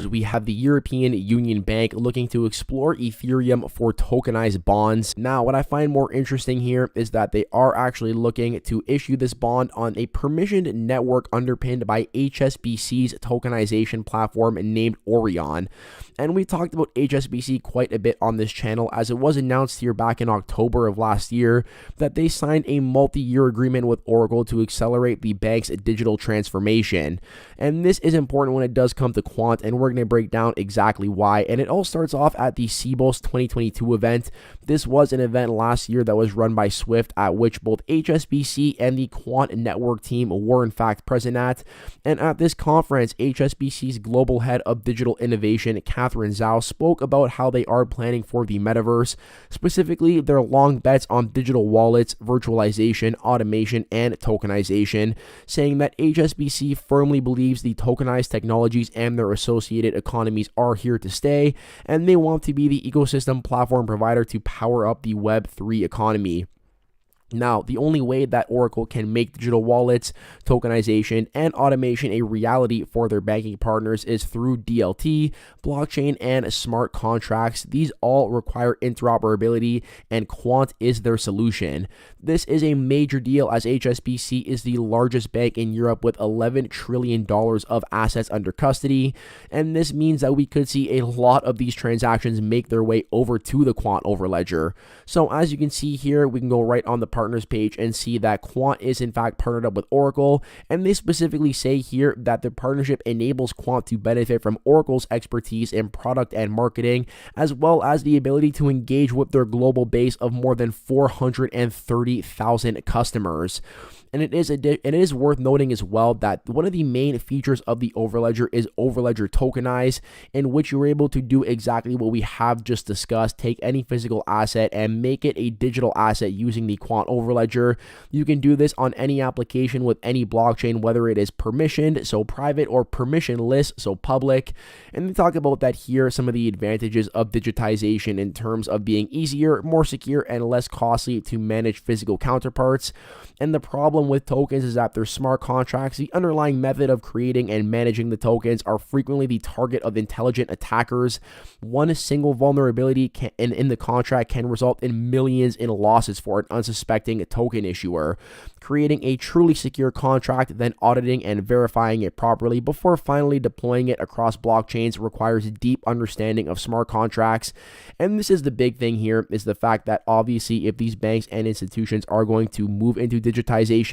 we have the European Union Bank looking to explore Ethereum for tokenized bonds. Now, what I find more interesting here is that they are actually looking to issue this bond on a permissioned network underpinned by HSBC's tokenization platform named Orion. And we talked about HSBC quite a bit on this channel, as it was announced here back in October of last year that they signed a multi-year agreement with Oracle to accelerate the bank's digital transformation. And this is important when it does come to Quant, and we're going to break down exactly why. And it all starts off at the CBOS 2022 event. This was an event last year that was run by Swift, at which both HSBC and the Quant network team were in fact present at. And at this conference, HSBC's global head of digital innovation, Catherine Zhao, spoke about how they are planning for the metaverse, specifically their long bets on digital wallets, virtualization, automation, and tokenization, saying that HSBC firmly believes the tokenized technologies and their associated economies are here to stay, and they want to be the ecosystem platform provider to power up the Web3 economy. Now, the only way that Oracle can make digital wallets, tokenization, and automation a reality for their banking partners is through DLT, blockchain, and smart contracts. These all require interoperability, and Quant is their solution. This is a major deal, as HSBC is the largest bank in Europe with $11 trillion of assets under custody, and this means that we could see a lot of these transactions make their way over to the Quant overledger. So as you can see here, we can go right on the partners page and see that Quant is in fact partnered up with Oracle, and they specifically say here that the partnership enables Quant to benefit from Oracle's expertise in product and marketing, as well as the ability to engage with their global base of more than 430,000 customers. And it is worth noting as well that one of the main features of the Overledger is Overledger Tokenize, in which you're able to do exactly what we have just discussed: take any physical asset and make it a digital asset using the Quant Overledger. You can do this on any application with any blockchain, whether it is permissioned, so private, or permissionless, so public. And we talk about that here, some of the advantages of digitization in terms of being easier, more secure, and less costly to manage physical counterparts. And the problem with tokens is that they're smart contracts. The underlying method of creating and managing the tokens are frequently the target of intelligent attackers. One single vulnerability in the contract can result in millions in losses for an unsuspecting token issuer. Creating a truly secure contract, then auditing and verifying it properly before finally deploying it across blockchains requires a deep understanding of smart contracts. And this is the big thing here, is the fact that obviously if these banks and institutions are going to move into digitization,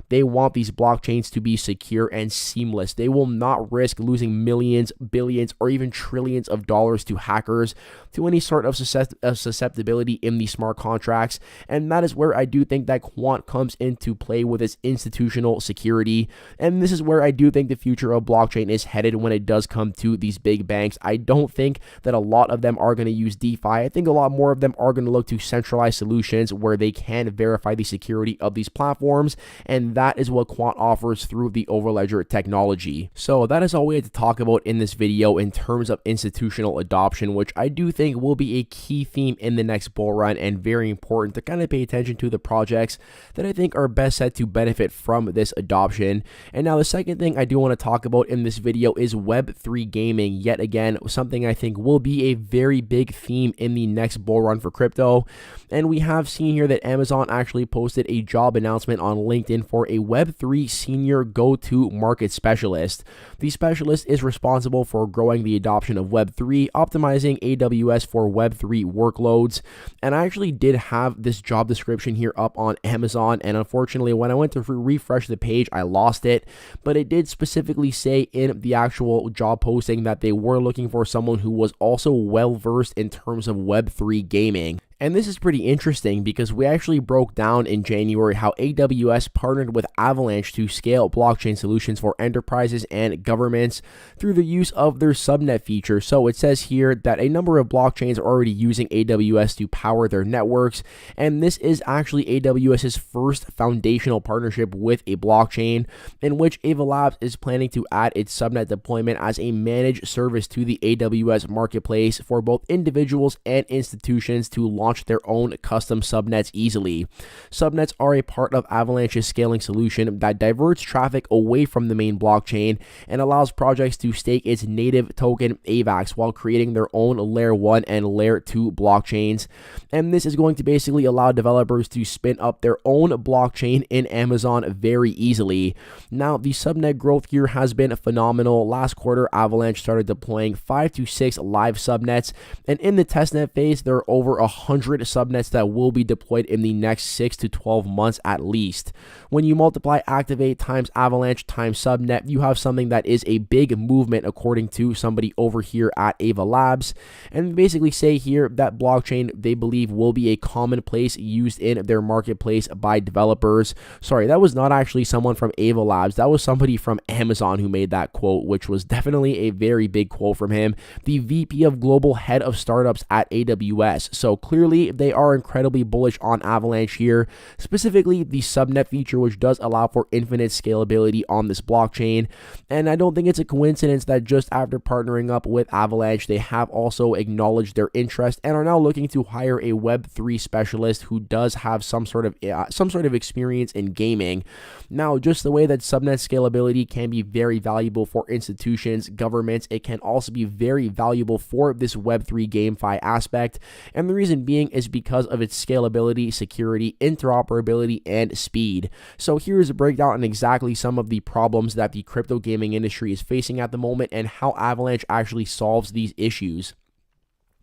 they want these blockchains to be secure and seamless. They will not risk losing millions, billions, or even trillions of dollars to hackers, to any sort of susceptibility in these smart contracts. And that is where I do think that Quant comes into play with its institutional security. And this is where I do think the future of blockchain is headed when it does come to these big banks. I don't think that a lot of them are going to use DeFi. I think a lot more of them are going to look to centralized solutions where they can verify the security of these platforms, and that is what Quant offers through the Overledger technology. So that is all we had to talk about in this video in terms of institutional adoption, which I do think will be a key theme in the next bull run, and very important to kind of pay attention to the projects that I think are best set to benefit from this adoption. And now the second thing I do want to talk about in this video is Web3 gaming. Yet again, something I think will be a very big theme in the next bull run for crypto. And we have seen here that Amazon actually posted a job announcement on LinkedIn for a Web3 senior go-to-market specialist. The specialist is responsible for growing the adoption of Web3, optimizing AWS for Web3 workloads. And I actually did have this job description here up on Amazon, and unfortunately when I went to refresh the page, I lost it. But it did specifically say in the actual job posting that they were looking for someone who was also well versed in terms of Web3 gaming. And this is pretty interesting because we actually broke down in January how AWS partnered with Avalanche to scale blockchain solutions for enterprises and governments through the use of their subnet feature. So it says here that a number of blockchains are already using AWS to power their networks, and this is actually AWS's first foundational partnership with a blockchain, in which Ava Labs is planning to add its subnet deployment as a managed service to the AWS marketplace for both individuals and institutions to launch launch their own custom subnets easily. Subnets are a part of Avalanche's scaling solution that diverts traffic away from the main blockchain and allows projects to stake its native token AVAX while creating their own Layer 1 and Layer 2 blockchains. And this is going to basically allow developers to spin up their own blockchain in Amazon very easily. Now, the subnet growth here has been phenomenal. Last quarter, Avalanche started deploying 5 to 6 live subnets, and in the testnet phase, there are over 100 subnets that will be deployed in the next 6 to 12 months at least. When you multiply Activate times Avalanche times subnet, you have something that is a big movement according to somebody over here at Ava Labs, and basically say here that blockchain they believe will be a commonplace used in their marketplace by developers. Sorry, that was not actually someone from Ava Labs. That was somebody from Amazon who made that quote, which was definitely a very big quote from him, the VP of Global Head of Startups at AWS. So clearly they are incredibly bullish on Avalanche here, specifically the subnet feature, which does allow for infinite scalability on this blockchain. And I don't think it's a coincidence that just after partnering up with Avalanche, they have also acknowledged their interest and are now looking to hire a Web3 specialist who does have some sort of experience in gaming. Now, just the way that subnet scalability can be very valuable for institutions, governments, it can also be very valuable for this Web3 GameFi aspect. And the reason being is because of its scalability, security, interoperability, and speed. So here's a breakdown on exactly some of the problems that the crypto gaming industry is facing at the moment and how Avalanche actually solves these issues.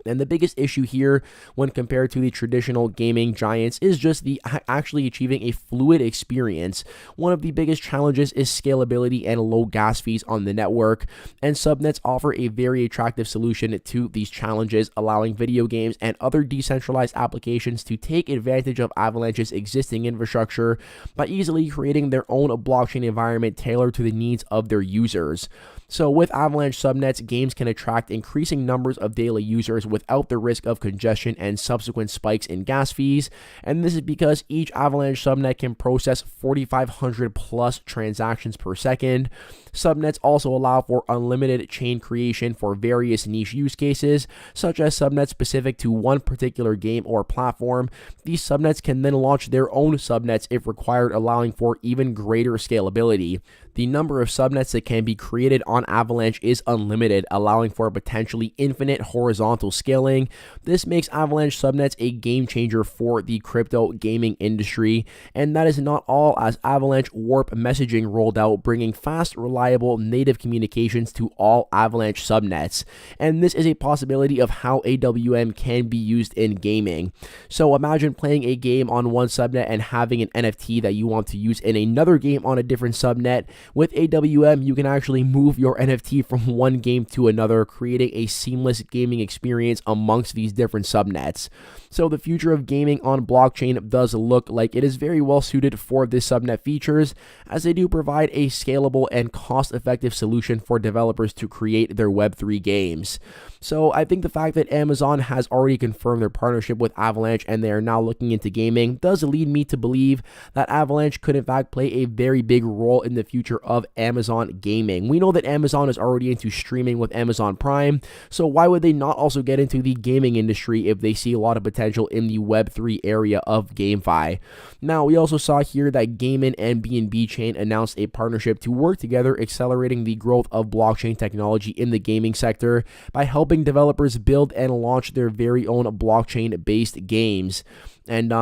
And the biggest issue here when compared to the traditional gaming giants is just the actually achieving a fluid experience. One of the biggest challenges is scalability and low gas fees on the network, and subnets offer a very attractive solution to these challenges, allowing video games and other decentralized applications to take advantage of Avalanche's existing infrastructure by easily creating their own blockchain environment tailored to the needs of their users. So with Avalanche subnets, games can attract increasing numbers of daily users without the risk of congestion and subsequent spikes in gas fees. And this is because each Avalanche subnet can process 4,500 plus transactions per second. Subnets also allow for unlimited chain creation for various niche use cases, such as subnets specific to one particular game or platform. These subnets can then launch their own subnets if required, allowing for even greater scalability. The number of subnets that can be created on Avalanche is unlimited, allowing for potentially infinite horizontal scaling. This makes Avalanche subnets a game changer for the crypto gaming industry. And that is not all, as Avalanche Warp messaging rolled out, bringing fast, reliable native communications to all Avalanche subnets. And this is a possibility of how AWM can be used in gaming. So imagine playing a game on one subnet and having an NFT that you want to use in another game on a different subnet. With AWM, you can actually move your NFT from one game to another, creating a seamless gaming experience amongst these different subnets. So the future of gaming on blockchain does look like it is very well suited for this subnet features, as they do provide a scalable and cost-effective solution for developers to create their Web3 games. So I think the fact that Amazon has already confirmed their partnership with Avalanche and they are now looking into gaming does lead me to believe that Avalanche could in fact play a very big role in the future of Amazon gaming. We know that Amazon is already into streaming with Amazon Prime, so why would they not also get into the gaming industry if they see a lot of potential in the Web3 area of GameFi? Now, we also saw here that Gaiman and BNB Chain announced a partnership to work together, accelerating the growth of blockchain technology in the gaming sector by helping developers build and launch their very own blockchain-based games. And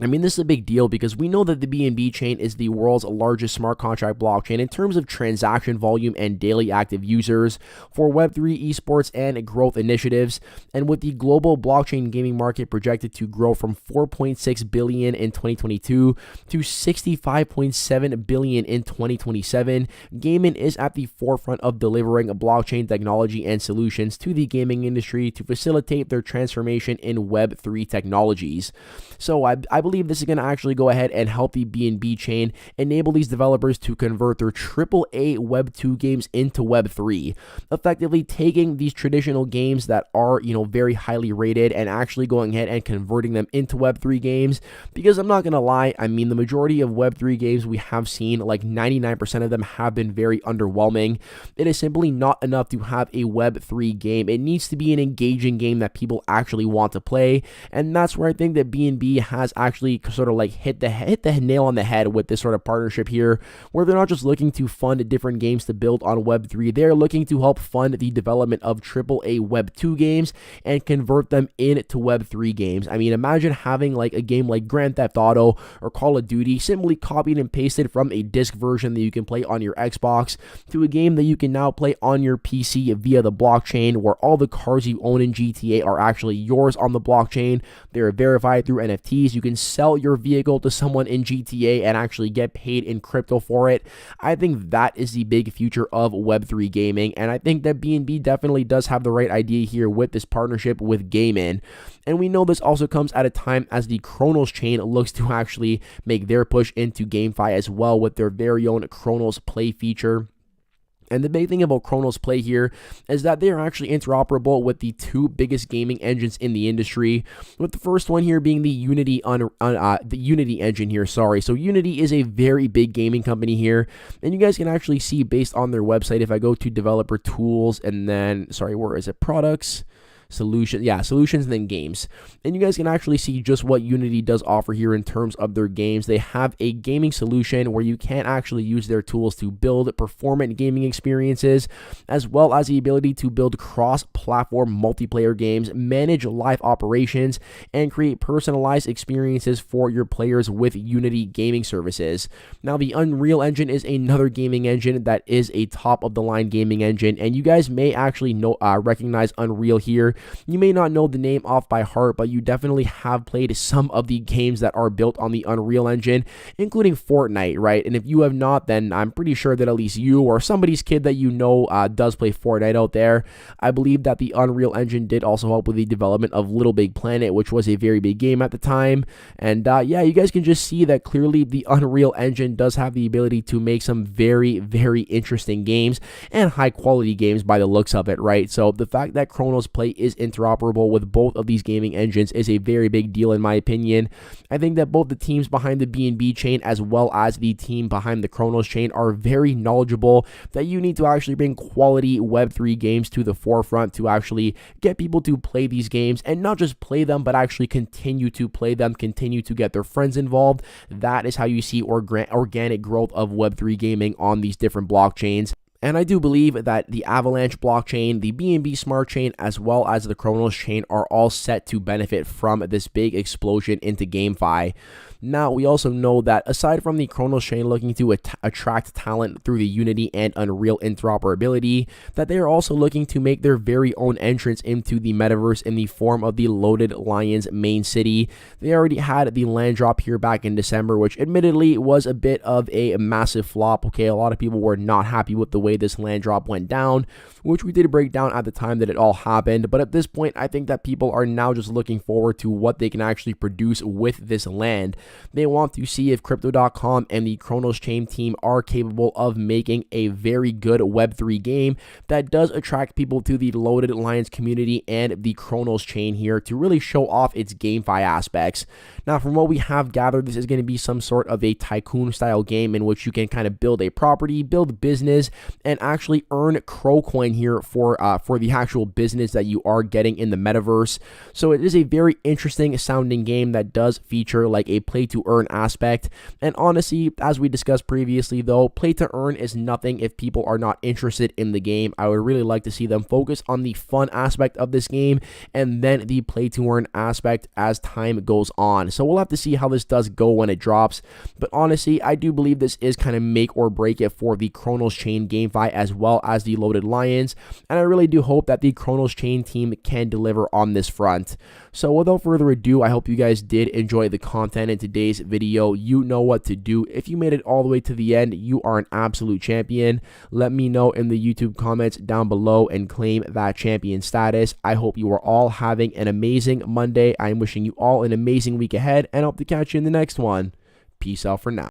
I mean, this is a big deal because we know that the BNB chain is the world's largest smart contract blockchain in terms of transaction volume and daily active users for Web3 esports and growth initiatives. And with the global blockchain gaming market projected to grow from 4.6 billion in 2022 to 65.7 billion in 2027, Gaiman is at the forefront of delivering blockchain technology and solutions to the gaming industry to facilitate their transformation in Web3 technologies. So I believe believe this is going to actually go ahead and help the BNB chain enable these developers to convert their AAA Web 2 games into Web 3, effectively taking these traditional games that are, very highly rated and actually going ahead and converting them into Web 3 games. Because I'm not going to lie, I mean, the majority of Web 3 games we have seen, like 99% of them have been very underwhelming. It is simply not enough to have a Web 3 game. It needs to be an engaging game that people actually want to play, and that's where I think that BNB has actually sort of like hit the nail on the head with this sort of partnership here, where they're not just looking to fund different games to build on Web 3, they're looking to help fund the development of AAA Web 2 games and convert them into Web 3 games. I mean, imagine having like a game like Grand Theft Auto or Call of Duty simply copied and pasted from a disc version that you can play on your Xbox to a game that you can now play on your PC via the blockchain, where all the cars you own in GTA are actually yours on the blockchain. They're verified through NFTs. You can sell your vehicle to someone in GTA and actually get paid in crypto for it. I think that is the big future of Web3 gaming, and I think that BNB definitely does have the right idea here with this partnership with Gaming. And we know this also comes at a time as the Cronos chain looks to actually make their push into GameFi as well with their very own Cronos Play feature. And the big thing about Cronos Play here is that they are actually interoperable with the two biggest gaming engines in the industry, with the first one here being the Unity engine here. So Unity is a very big gaming company here, and you guys can actually see based on their website, if I go to developer tools and then, where is it? Products. Solutions and then games. And you guys can actually see just what Unity does offer here in terms of their games. They have a gaming solution where you can actually use their tools to build performant gaming experiences, as well as the ability to build cross-platform multiplayer games, manage live operations, and create personalized experiences for your players with Unity gaming services. Now, the Unreal Engine is another gaming engine that is a top-of-the-line gaming engine, and you guys may actually recognize Unreal here. You may not know the name off by heart, but you definitely have played some of the games that are built on the Unreal Engine, including Fortnite, right? And if you have not, then I'm pretty sure that at least you or somebody's kid that you know does play Fortnite out there. I believe that the Unreal Engine did also help with the development of Little Big Planet, which was a very big game at the time. And yeah, you guys can just see that clearly the Unreal Engine does have the ability to make some very, very interesting games and high quality games by the looks of it, right? So the fact that Cronos Play is interoperable with both of these gaming engines is a very big deal in my opinion. I think that both the teams behind the BNB chain as well as the team behind the Cronos chain are very knowledgeable that you need to actually bring quality Web3 games to the forefront to actually get people to play these games, and not just play them, but actually continue to play them, continue to get their friends involved. That is how you see organic growth of Web3 gaming on these different blockchains. And I do believe that the Avalanche blockchain, the BNB Smart Chain, as well as the Cronos chain are all set to benefit from this big explosion into GameFi. Now, we also know that aside from the Cronos chain looking to attract talent through the Unity and Unreal interoperability, that they are also looking to make their very own entrance into the metaverse in the form of the Loaded Lions main city. They already had the land drop here back in December, which admittedly was a bit of a massive flop. Okay, a lot of people were not happy with the way this land drop went down, which we did break down at the time that it all happened. But at this point, I think that people are now just looking forward to what they can actually produce with this land. They want to see if Crypto.com and the Cronos chain team are capable of making a very good Web3 game that does attract people to the Loaded Lions community and the Cronos chain here to really show off its GameFi aspects. Now, from what we have gathered, this is going to be some sort of a tycoon style game in which you can kind of build a property, build business, and actually earn CRO coin here for the actual business that you are getting in the metaverse. So it is a very interesting sounding game that does feature like a play to earn aspect. And honestly, as we discussed previously though, play to earn is nothing if people are not interested in the game. I would really like to see them focus on the fun aspect of this game and then the play to earn aspect as time goes on. So we'll have to see how this does go when it drops. But honestly, I do believe this is kind of make or break it for the Cronos chain GameFi as well as the Loaded Lions. And I really do hope that the Cronos chain team can deliver on this front. So without further ado, I hope you guys did enjoy the content in today's today's video. You know what to do. If you made it all the way to the end, you are an absolute champion. Let me know in the YouTube comments down below and claim that champion status. I hope you are all having an amazing Monday. I am wishing you all an amazing week ahead and hope to catch you in the next one. Peace out for now.